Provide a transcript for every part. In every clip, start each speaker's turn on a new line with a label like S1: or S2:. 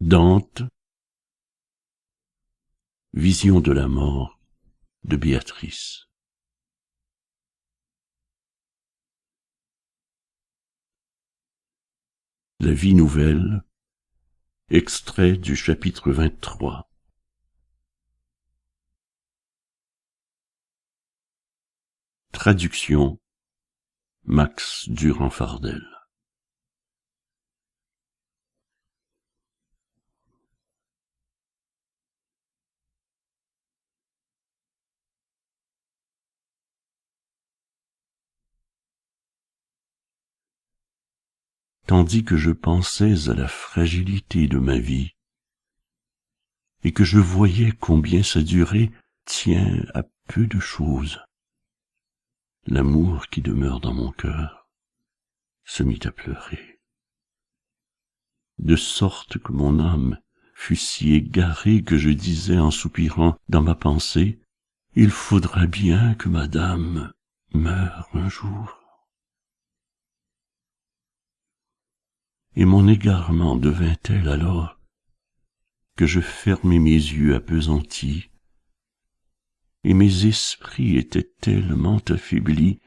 S1: Dante, vision de la mort de Béatrice. La vie nouvelle, extrait du chapitre 23. Traduction Max Durand-Fardel. Tandis que je pensais à la fragilité de ma vie, et que je voyais combien sa durée tient à peu de choses, l'amour qui demeure dans mon cœur se mit à pleurer, de sorte que mon âme fut si égarée que je disais en soupirant dans ma pensée, « Il faudra bien que madame meure un jour. » Et mon égarement devint tel alors que je fermai mes yeux appesantis, et mes esprits étaient tellement affaiblis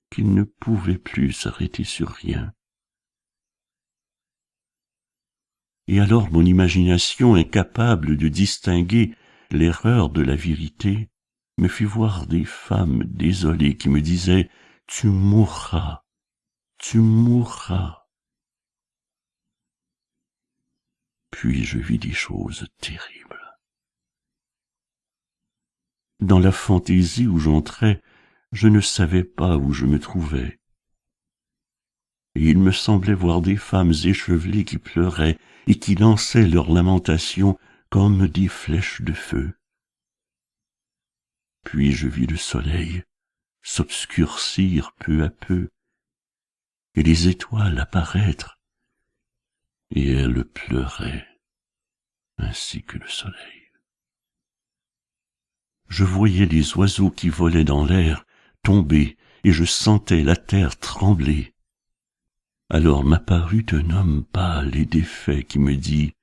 S1: qu'ils ne pouvaient plus s'arrêter sur rien. Et alors mon imagination, incapable de distinguer l'erreur de la vérité, me fit voir des femmes désolées qui me disaient « Tu mourras, tu mourras ». Puis je vis des choses terribles. Dans la fantaisie où j'entrais, je ne savais pas où je me trouvais. Et il me semblait voir des femmes échevelées qui pleuraient et qui lançaient leurs lamentations comme des flèches de feu. Puis je vis le soleil s'obscurcir peu à peu, et les étoiles apparaître, et elles pleuraient, ainsi que le soleil. Je voyais les oiseaux qui volaient dans l'air tomber, et je sentais la terre trembler. Alors m'apparut un homme pâle et défait qui me dit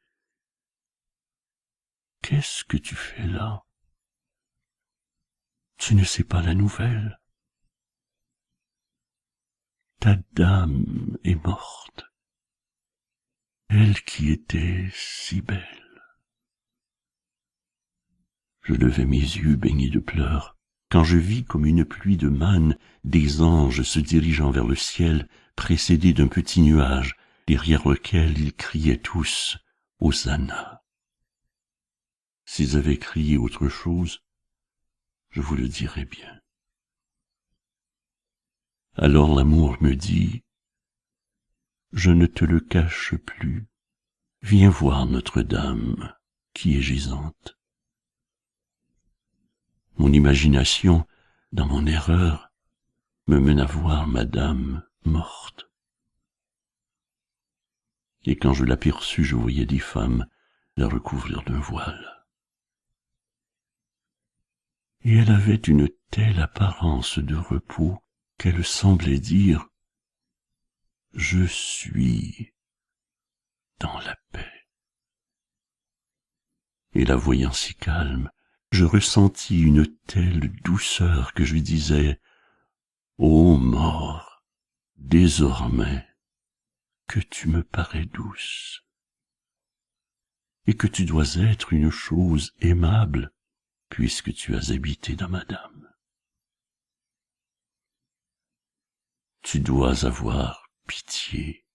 S1: « Qu'est-ce que tu fais là? Tu ne sais pas la nouvelle? Ta dame est morte, elle qui était si belle. » Je levai mes yeux baignés de pleurs, quand je vis comme une pluie de manne des anges se dirigeant vers le ciel, précédés d'un petit nuage, derrière lequel ils criaient tous « Hosanna ». S'ils avaient crié autre chose, je vous le dirais bien. Alors l'amour me dit « Je ne te le cache plus, viens voir Notre-Dame qui est gisante. » Mon imagination, dans mon erreur, me mena voir madame morte. Et quand je l'aperçus, je voyais des femmes la recouvrir d'un voile. Et elle avait une telle apparence de repos qu'elle semblait dire « Je suis dans la paix ». Et la voyant si calme, je ressentis une telle douceur que je disais « Ô mort, désormais que tu me parais douce, et que tu dois être une chose aimable, puisque tu as habité dans madame. Tu dois avoir pitié,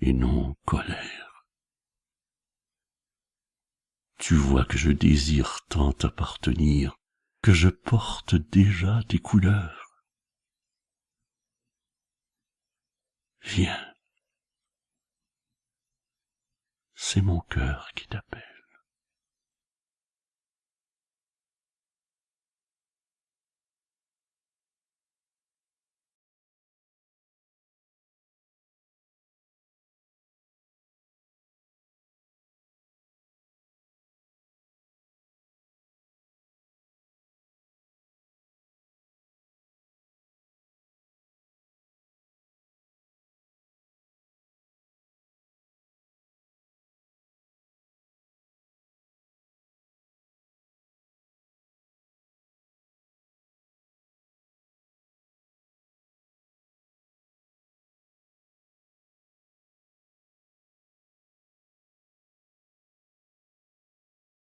S1: et non colère. Tu vois que je désire tant t'appartenir, que je porte déjà tes couleurs. Viens, c'est mon cœur qui t'appelle.